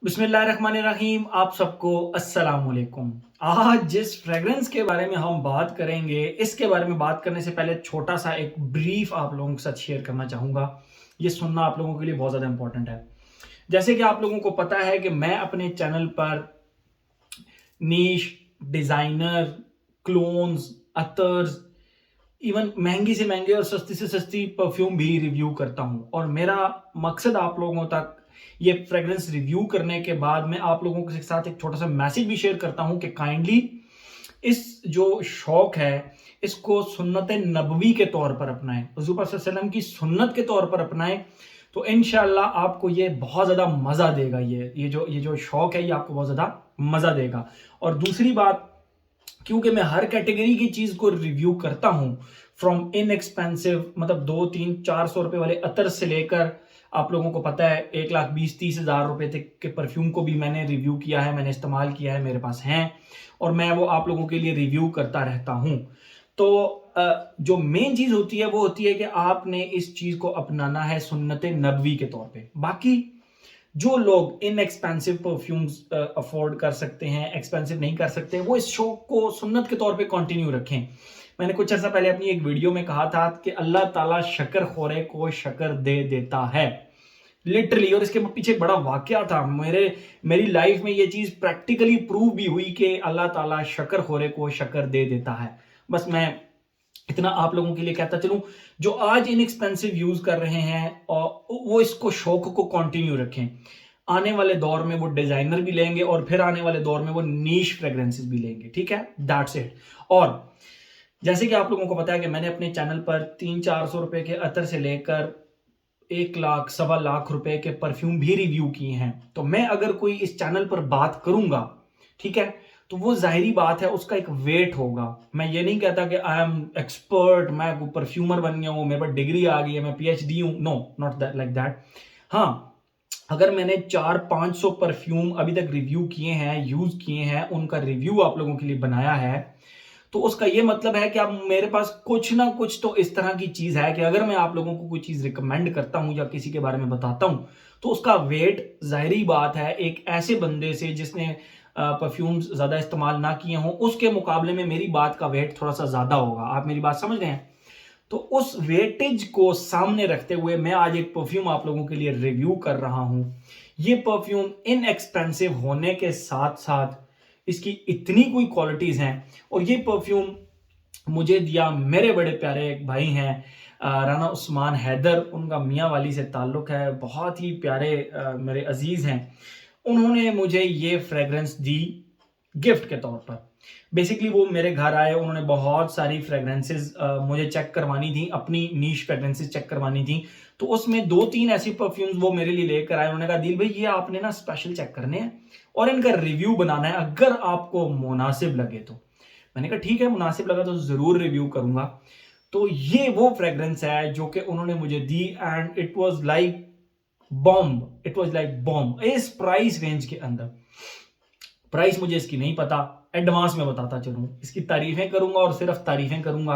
बिस्मिल्लाहिर्रहमानिर्रहीम। आप सबको अस्सलाम वालेकुम। आज जिस फ्रेग्रेंस के बारे में हम बात करेंगे, इसके बारे में बात करने से पहले छोटा सा एक ब्रीफ आप लोगों के साथ शेयर करना चाहूँगा। ये सुनना आप लोगों के लिए बहुत ज़्यादा इंपॉर्टेंट है। जैसे कि आप लोगों को पता है कि मैं अपने चैनल पर नीश, डिज़ाइनर, क्लोन्स, अतर्स, इवन महंगी से महंगे और सस्ती से सस्ती परफ्यूम भी रिव्यू करता हूं। और मेरा मकसद आप लोगों तक ये फ्रेग्रेंस रिव्यू करने के बाद मैं आप लोगों के साथ एक छोटा सा मैसेज भी शेयर करता हूं कि काइंडली इस जो शौक है इसको सुन्नत नबवी के तौर पर अपनाएं, हुज़ूर पाक सल्लल्लाहु अलैहि वसल्लम की सुन्नत के तौर पर अपनाएं। तो इंशाल्लाह आपको ये बहुत ज़्यादा मज़ा देगा। ये जो शौक है ये आपको बहुत ज़्यादा मज़ा देगा। और दूसरी बात, क्योंकि मैं हर कैटेगरी की चीज को रिव्यू करता हूं, फ्रॉम इनएक्सपेंसिव मतलब 2-3-400 रुपए वाले अतर से लेकर आप लोगों को पता है 1,20,30,000 रुपए तक के परफ्यूम को भी मैंने रिव्यू किया है, मैंने इस्तेमाल किया है, मेरे पास हैं और मैं वो आप लोगों के लिए रिव्यू करता रहता हूं। तो जो मेन चीज होती है वो होती है कि आपने इस चीज को अपनाना है सुन्नत नबवी के तौर पे। बाकी जो लोग इनएक्सपेंसिव परफ्यूम्स अफोर्ड कर सकते हैं, एक्सपेंसिव नहीं कर सकते, वो इस शौक को सुन्नत के तौर पे कंटिन्यू रखें। मैंने कुछ अर्सा पहले अपनी एक वीडियो में कहा था कि अल्लाह ताला शक्र खोरे को शक्र दे देता है, लिटरली। और इसके पीछे बड़ा वाकया था। मेरी लाइफ में ये चीज प्रैक्टिकली प्रूव भी हुई कि अल्लाह ताला शक्र खोरे को शक्र दे देता है। बस मैं इतना आप लोगों के लिए कहता चलूं, जो आज इनएक्सपेंसिव यूज कर रहे हैं और वो इसको शौक को कंटिन्यू रखें। आने वाले दौर में वो डिजाइनर भी लेंगे और फिर आने वाले दौर में वो नीश फ्रेग्रेंसेस भी लेंगे। ठीक है, दैट्स इट। और जैसे कि आप लोगों को पता है कि मैंने अपने चैनल पर 300-400 रुपए के अतर से लेकर 1 लाख, 1.25 लाख रुपए के परफ्यूम भी रिव्यू किए हैं। तो मैं अगर कोई इस चैनल पर बात करूंगा, ठीक है, तो वो जाहिरी बात है उसका एक वेट होगा। मैं ये नहीं कहता कि आई एम एक्सपर्ट, मैं परफ्यूमर बन गया हूं, मेरे पास डिग्री आ गई है, मैं पीएचडी हूं। No, not that like that. हाँ, अगर मैंने 400-500 परफ्यूम अभी तक रिव्यू किए हैं, यूज किए हैं, उनका रिव्यू आप लोगों के लिए बनाया है, तो उसका ये मतलब है कि अब मेरे पास कुछ ना कुछ तो इस तरह की चीज है कि अगर मैं आप लोगों को कोई चीज रिकमेंड करता हूं या किसी के बारे में बताता हूं, तो उसका वेट जाहिरी बात है एक ऐसे बंदे से जिसने परफ्यूम्स ज्यादा इस्तेमाल ना किए हों, उसके मुकाबले में मेरी बात का वेट थोड़ा सा ज्यादा होगा। आप मेरी बात समझ रहे हैं? तो उस वेटेज को सामने रखते हुए मैं आज एक परफ्यूम आप लोगों के लिए रिव्यू कर रहा हूं। ये परफ्यूम इनएक्सपेंसिव होने के साथ साथ इसकी इतनी कोई क्वालिटीज हैं। और ये परफ्यूम मुझे दिया मेरे बड़े प्यारे एक भाई हैं, राना उस्मान हैदर, उनका मियाँ वाली से ताल्लुक है, बहुत ही प्यारे मेरे अजीज हैं। उन्होंने मुझे ये फ्रेग्रेंस दी गिफ्ट के तौर पर। बेसिकली वो मेरे घर आए, उन्होंने बहुत सारी फ्रेग्रेंसेस मुझे चेक करवानी थी, अपनी नीश फ्रेग्रेंसेस चेक करवानी थी। तो उसमें 2-3 ऐसी परफ्यूम्स वो मेरे लिए लेकर आए। उन्होंने कहा दिल भाई ये आपने ना स्पेशल चेक करने हैं और इनका रिव्यू बनाना है, अगर आपको मुनासिब लगे तो। मैंने कहा ठीक है, मुनासिब लगा तो जरूर रिव्यू करूंगा। तो ये वो फ्रेग्रेंस है जो कि उन्होंने मुझे दी and it was like bomb. It was like bomb इस प्राइस रेंज के अंदर। प्राइस मुझे इसकी नहीं पता, एडवांस में बताता चलूं, इसकी तारीफें करूंगा और सिर्फ तारीफें करूंगा।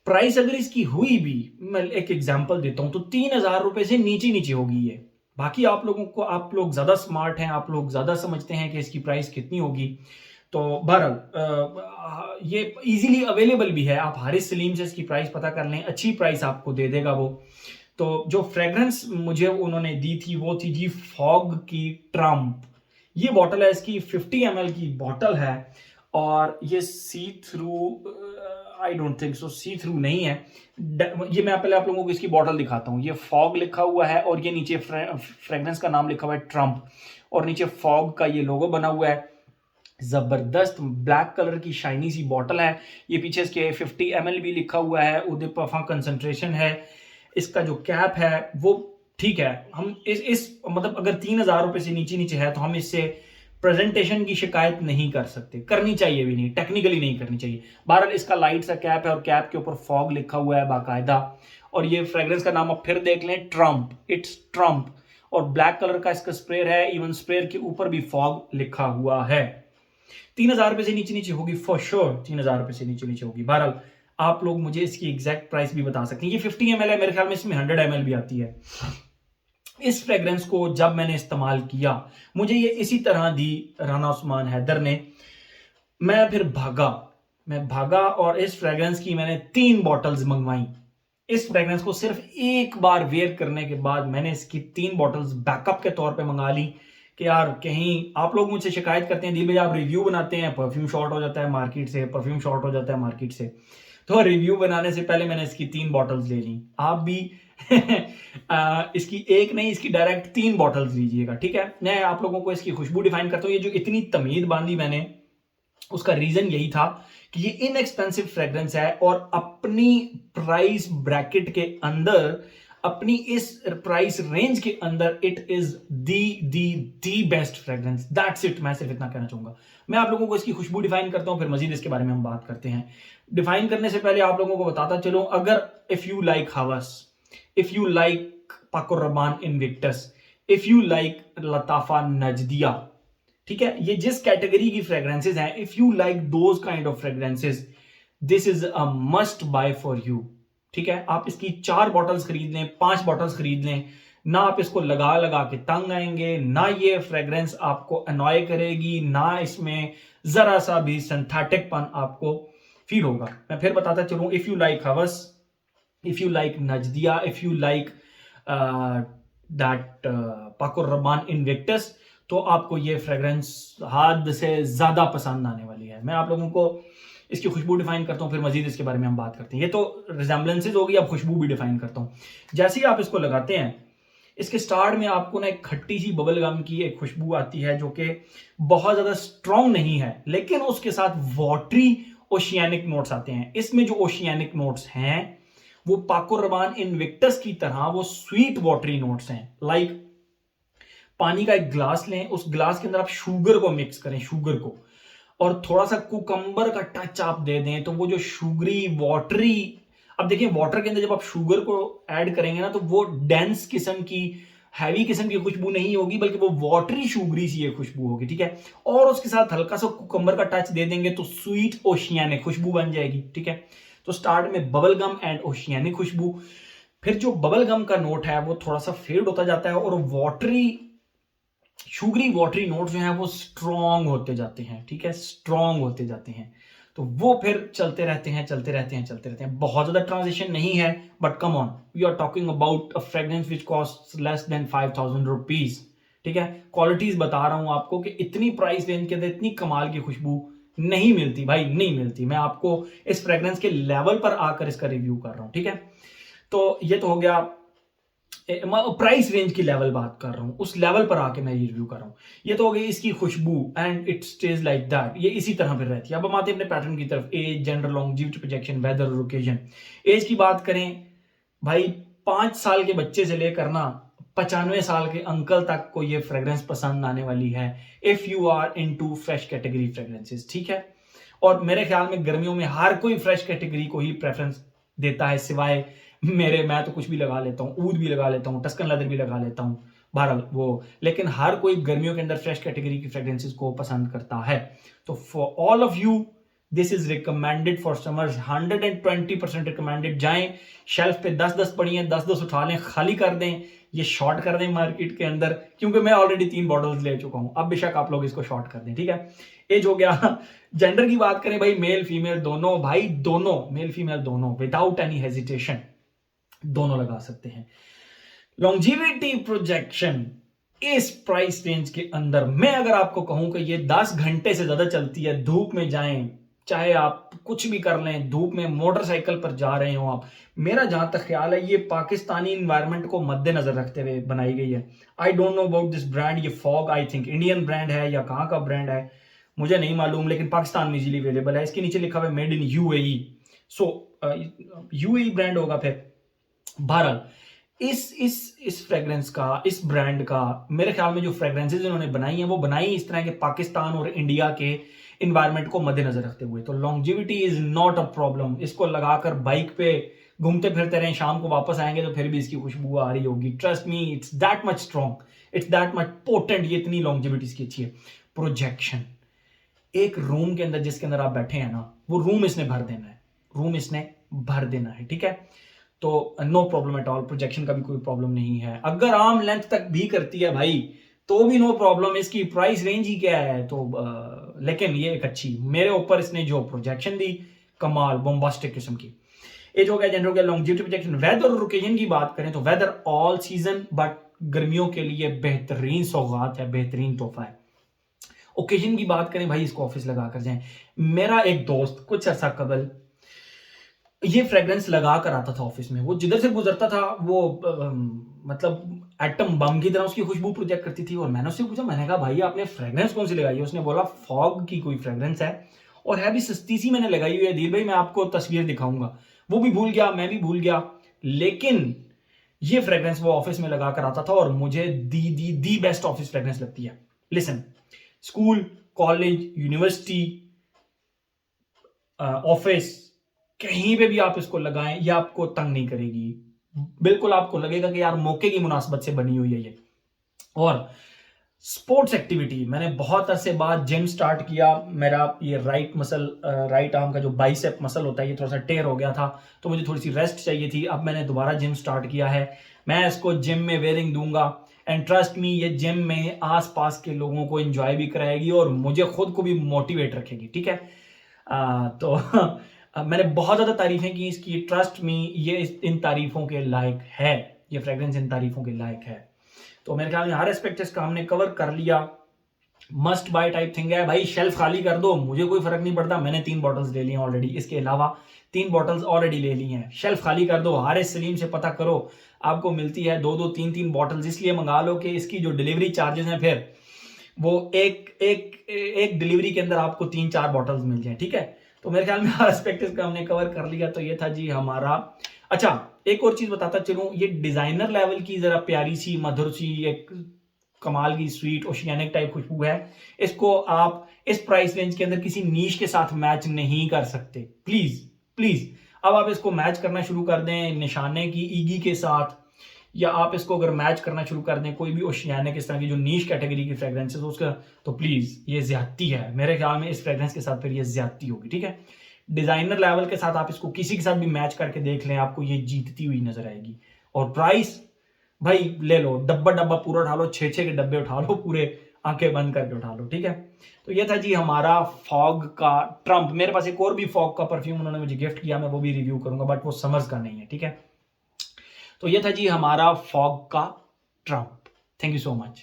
प्राइस अगर इसकी हुई भी, मैं एक एग्जांपल देता हूं, तो 3,000 रुपए से नीचे नीचे होगी ये। बाकी आप लोगों को, आप लोग ज्यादा स्मार्ट हैं, आप लोग ज्यादा समझते हैं कि इसकी प्राइस कितनी होगी। तो बहरहाल ये इजीली अवेलेबल भी है, आप हारिस सलीम से इसकी प्राइस पता कर लें, अच्छी प्राइस आपको दे देगा वो। तो जो फ्रेग्रेंस मुझे उन्होंने दी थी वो थी जी फॉग की ट्रम्प। ये बॉटल है, इसकी 50 ml की बॉटल है और ये see through, I don't think so see through नहीं है। ये मैं पहले आप लोगों को इसकी बॉटल दिखाता हूँ। ये फॉग लिखा हुआ है और ये नीचे फ्रेग्रेंस का नाम लिखा हुआ है ट्रम्प, और नीचे फॉग का ये लोगो बना हुआ है। जबरदस्त ब्लैक कलर की शाइनी सी बॉटल है। ये पीछे इसके 50 ml भी लिखा हुआ है, उदय पफा कंसंट्रेशन है। इसका जो कैप है वो ठीक है। हम इस मतलब अगर 3,000 रुपए से नीचे नीचे है तो हम इससे प्रेजेंटेशन की शिकायत नहीं कर सकते, करनी चाहिए भी नहीं, टेक्निकली नहीं करनी चाहिए। बहरहाल इसका लाइट सा कैप है और कैप के ऊपर फॉग लिखा हुआ है बाकायदा। और ये फ्रेग्रेंस का नाम आप फिर देख लें, ट्रम्प, इट्स ट्रम्प। और ब्लैक कलर का इसका स्प्रेयर है, इवन स्प्रेयर के ऊपर भी फॉग लिखा हुआ है। 3,000 रुपए से नीचे नीचे होगी फॉर श्योर, 3,000 रुपए से नीचे नीचे होगी। बहरहाल आप लोग मुझे इसकी एग्जैक्ट प्राइस भी बता सकते हैं। ये 50 ml है, मेरे ख्याल में इसमें 100 ml भी आती है। इस फ्रेग्रेंस को जब मैंने इस्तेमाल किया, मुझे ये इसी तरह दी राना उस्मान हैदर ने। मैं फिर भागा, मैं भागा और इस फ्रेग्रेंस की मैंने 3 बॉटल्स मंगवाई। इस फ्रेग्रेंस को सिर्फ एक बार वेयर करने के बाद मैंने इसकी 3 बॉटल्स बैकअप के तौर पे मंगा ली कि यार कहीं आप लोग मुझसे शिकायत करते हैं, दिल भाई आप रिव्यू बनाते हैं, परफ्यूम शॉर्ट हो जाता है मार्केट से, परफ्यूम शॉर्ट हो जाता है मार्केट से। तो रिव्यू बनाने से पहले मैंने इसकी 3 बॉटल्स ले ली। आप भी इसकी एक नहीं, इसकी डायरेक्ट 3 बॉटल्स लीजिएगा, ठीक है। मैं आप लोगों को इसकी खुशबू डिफाइन करता हूँ। ये जो इतनी तमीद बांधी मैंने, उसका रीजन यही था कि ये इनएक्सपेंसिव फ्रेग्रेंस है और अपनी प्राइस ब्रैकेट के अंदर, अपनी इस प्राइस रेंज के अंदर it is the best fragrance. That's it. मैं सिर्फ इतना कहना चाहूंगा। मैं आप लोगों को इसकी खुशबू डिफाइन करता हूं, फिर मजीद इसके बारे में हम बात करते हैं। डिफाइन करने से पहले आप लोगों को बताता चलूं, अगर if you like Hawas, if you like Paco Rabanne Invictus, if you like Lattafa Najdia, ठीक है, ये जिस कैटेगरी की फ्रेग्रेंसेज हैं, if you like those kind of fragrances, this is a must buy for you. ठीक है, आप इसकी 4 बॉटल्स खरीद लें, 5 बॉटल्स खरीद लें, ना आप इसको लगा लगा के तंग आएंगे, ना ये फ्रेग्रेंस आपको अनॉय करेगी, ना इसमें जरा सा भी सिंथेटिकपन आपको फील होगा। मैं फिर बताता चलूं, if you like Hawas, if you like Najdia, if you like that Paco Rabanne Invictus, तो आपको ये फ्रेग्रेंस हद से ज्यादा पसंद आने वाली है। मैं आप लोगों को इसकी खुशबू डिफाइन करता हूँ, फिर मजीद इसके बारे में हम बात करते हैं। ये तो रिजेम्बलेंसेज होगी, अब खुशबू भी डिफाइन करता हूँ। जैसे ही आप इसको लगाते हैं, इसके स्टार्ट में आपको ना एक खट्टी सी बबल गम की एक खुशबू आती है, जो कि बहुत ज्यादा स्ट्रॉन्ग नहीं है, लेकिन उसके साथ वाटरी ओशियानिक नोट्स आते हैं। इसमें जो ओशियानिक नोट्स हैं वो पाको रबान इनविक्टस की तरह वो स्वीट वाटरी नोट्स हैं। लाइक पानी का एक ग्लास लें, उस ग्लास के अंदर आप शुगर को मिक्स करें, शुगर को, और थोड़ा सा कुकम्बर का टच आप दे दें, तो वो जो शुगरी वाटरी, अब देखिए वाटर के अंदर जब आप शुगर को ऐड करेंगे ना, तो वो डेंस किस्म की, हैवी किस्म की खुशबू नहीं होगी, बल्कि वो वाटरी शुगरी सी ये खुशबू होगी, ठीक है। और उसके साथ हल्का सा कुकम्बर का टच दे देंगे तो स्वीट ओशियानिक खुशबू बन जाएगी, ठीक है। तो स्टार्ट में बबल गम एंड ओशियानिक खुशबू, फिर जो बबल गम का नोट है वो थोड़ा सा फेड होता जाता है, और वाटरी शुगरी वाटरी नोट जो हैं वो स्ट्रॉन्ग होते जाते हैं, ठीक है, स्ट्रॉन्ग होते जाते हैं। तो वो फिर चलते रहते हैं, चलते रहते हैं, चलते रहते हैं। बहुत ज्यादा ट्रांजिशन नहीं है, but come on, we are talking about a fragrance which cost less than 5000 rupees, ठीक है। क्वालिटीज बता रहा हूं आपको कि इतनी प्राइस रेंज के अंदर इतनी कमाल की खुशबू नहीं मिलती भाई, नहीं मिलती। मैं आपको इस फ्रेग्रेंस के लेवल पर आकर इसका रिव्यू कर रहा हूं, ठीक है। तो ये तो हो गया, प्राइस रेंज की लेवल बात कर रहा हूं, उस लेवल पर आके मैं ये रिव्यू कर रहा हूं। ये तो हो गई इसकी खुशबू, and it stays like that, ये इसी तरह फिर रहती है। अब हम आते हैं अपने पैटर्न की तरफ। Age, gender, longevity, projection, weather और ओकेजन। एज की बात करें भाई, 5 साल के बच्चे से लेकर ना 95 साल के अंकल तक को ये फ्रेग्रेंस पसंद आने वाली है, if you are into fresh category fragrances, ठीक है। और मेरे ख्याल में गर्मियों में हर कोई फ्रेश कैटेगरी को ही प्रेफरेंस देता है, सिवाय मेरे, मैं तो कुछ भी लगा लेता हूँ, ऊद भी लगा लेता हूँ, टस्कन लेदर भी लगा लेता हूँ, बहरहाल वो, लेकिन हर कोई गर्मियों के अंदर फ्रेश कैटेगरी की फ्रेग्रेंसेस को पसंद करता है। तो for all of you this is recommended for summers, 120% recommended. जाएं शेल्फ पे 10-10 पड़ी हैं, 10-10 उठा लें, खाली कर दें, ये शॉर्ट कर दें मार्केट के अंदर, क्योंकि मैं ऑलरेडी 3 बॉटल्स ले चुका हूं। अब बेशक आप लोग इसको शॉर्ट कर दें, ठीक है। एज हो गया। जेंडर की बात करें भाई, मेल फीमेल दोनों, भाई दोनों, मेल फीमेल दोनों, विदाउट एनी हेजिटेशन दोनों लगा सकते हैं। लॉन्जिविटी प्रोजेक्शन, इस प्राइस रेंज के अंदर मैं अगर आपको कहूं कि ये 10 घंटे से ज्यादा चलती है, धूप में जाएं, चाहे आप कुछ भी कर लें, धूप में मोटरसाइकिल पर जा रहे हो आप, मेरा जहां तक ख्याल है ये पाकिस्तानी इन्वायरमेंट को मद्देनजर रखते हुए बनाई गई है। I don't know about this brand, ये Fogg I think Indian brand है या कहां का ब्रांड है मुझे नहीं मालूम, लेकिन पाकिस्तान में इजीली अवेलेबल है। इसके नीचे लिखा हुआ है made in UAE, so UAE brand होगा फिर। बहरहाल इस फ्रेग्रेंस का, इस ब्रांड का, मेरे ख्याल में जो फ्रेग्रेंसेज इन्होंने बनाई हैं वो बनाई इस तरह के पाकिस्तान और इंडिया के इन्वायरमेंट को मद्देनजर रखते हुए। तो longevity is not a problem, इसको लगाकर बाइक पे घूमते फिरते रहें, शाम को वापस आएंगे तो फिर भी इसकी खुशबू आ रही होगी। Trust me, it's that much strong, it's that much potent, ये इतनी लॉन्जिविटी इसकी अच्छी है। प्रोजेक्शन, एक रूम के अंदर जिसके अंदर आप बैठे हैं ना, वो रूम इसने भर देना है, रूम इसने भर देना है, ठीक है। तो no problem at all, projection का भी कोई प्रॉब्लम नहीं है। अगर आर्म लेंथ तक भी करती है भाई तो भी नो प्रॉब्लम, इसकी प्राइस रेंज ही क्या है। तो लेकिन ये एक अच्छी, मेरे ऊपर इसने जो प्रोजेक्शन दी, कमाल, बोम्बास्टिक किस्म की। एज हो गया, जेंडर हो गया, लॉन्जिविटी प्रोजेक्शन। वेदर और ओकेजन की बात करें तो वेदर ऑल सीजन, बट गर्मियों के लिए बेहतरीन सौगात है, बेहतरीन तोहफा है। ओकेजन की बात करें भाई, इसको ऑफिस लगा कर जाएं। मेरा एक दोस्त कुछ अर्सा कबल ये फ्रेग्रेंस लगा कर आता था ऑफिस में, वो जिधर से गुजरता था वो मतलब एटम बम की तरह उसकी खुशबू प्रोजेक्ट करती थी। और मैंने उससे पूछा, मैंने कहा भाई आपने फ्रेग्रेंस कौन सी लगाई है? उसने बोला फॉग की कोई फ्रेग्रेंस है और है भी सस्ती सी, मैंने लगाई हुई है धीर भाई, मैं आपको तस्वीर दिखाऊंगा। वो भी भूल गया, मैं भी भूल गया, लेकिन ये फ्रेग्रेंस वो ऑफिस में लगा कर आता था और मुझे दी बेस्ट ऑफिस फ्रेग्रेंस लगती है। Listen, school, college, university, office, कहीं पे भी आप इसको लगाएं, ये आपको तंग नहीं करेगी। बिल्कुल आपको लगेगा कि यार मौके की मुनासबत से बनी हुई है ये। और स्पोर्ट्स एक्टिविटी, मैंने बहुत अरसे बाद जिम स्टार्ट किया। मेरा ये राइट आर्म का जो बाइसेप मसल होता है, ये थोड़ा सा टेयर हो गया था, तो मुझे थोड़ी सी रेस्ट चाहिए थी। अब मैंने दोबारा जिम स्टार्ट किया है, मैं इसको जिम में वेयरिंग दूंगा। एंड ट्रस्ट मी, ये जिम में आसपास के लोगों को एंजॉय भी कराएगी और मुझे खुद को भी मोटिवेट रखेगी, ठीक है। तो मैंने बहुत ज्यादा तारीफें की इसकी, ट्रस्ट मी, ये इन तारीफों के लायक है, ये फ्रेग्रेंस इन तारीफों के लायक है। तो मेरे ख्याल में हर एस्पेक्ट इसका हमने कवर कर लिया। मस्ट बाय टाइप थिंग है भाई, शेल्फ खाली कर दो, मुझे कोई फर्क नहीं पड़ता। मैंने 3 बॉटल्स ले ली हैं ऑलरेडी, इसके अलावा 3 बॉटल्स ऑलरेडी ले ली हैं। शेल्फ खाली कर दो, हारिस सलीम से पता करो, आपको मिलती है 2-2, 3-3 बॉटल्स। इसलिए मंगा लो कि इसकी जो डिलीवरी चार्जेस हैं, फिर वो एक डिलीवरी के अंदर आपको 3-4 बॉटल्स मिल जाए, ठीक है। तो मेरे ख्याल में हर एस्पेक्ट इसका हमने कवर कर लिया। तो ये था जी हमारा। अच्छा, एक और चीज बताता चलूं, ये डिजाइनर लेवल की जरा प्यारी सी मधुर सी एक कमाल की स्वीट ओशियानिक टाइप खुशबू है। इसको आप इस प्राइस रेंज के अंदर किसी नीश के साथ मैच नहीं कर सकते, प्लीज प्लीज। अब आप इसको मैच करना शुरू कर दें निशाने की ईगी के साथ, या आप इसको अगर मैच करना शुरू कर दें कोई भी ओशियानिक इस तरह की जो नीश कैटेगरी की फ्रेग्रेंसेस उसका, तो प्लीज ये ज्यादती है मेरे ख्याल में। इस फ्रेग्रेंस के साथ फिर ये ज्यादती होगी, ठीक है। डिजाइनर लेवल के साथ आप इसको किसी के साथ भी मैच करके देख लें, आपको ये जीतती हुई नजर आएगी। और प्राइस भाई ले लो, डब्बा डब्बा पूरा उठा लो, 6-6 के डब्बे उठा लो पूरे, आंखें बंद करके उठा लो, ठीक है। तो ये था जी हमारा फॉग का ट्रम्प। मेरे पास एक और भी फॉग का परफ्यूम उन्होंने मुझे गिफ्ट किया, मैं वो भी रिव्यू करूंगा, बट वो समर्स का नहीं है, ठीक है। तो ये था जी हमारा फॉग का Trump. Thank you so much.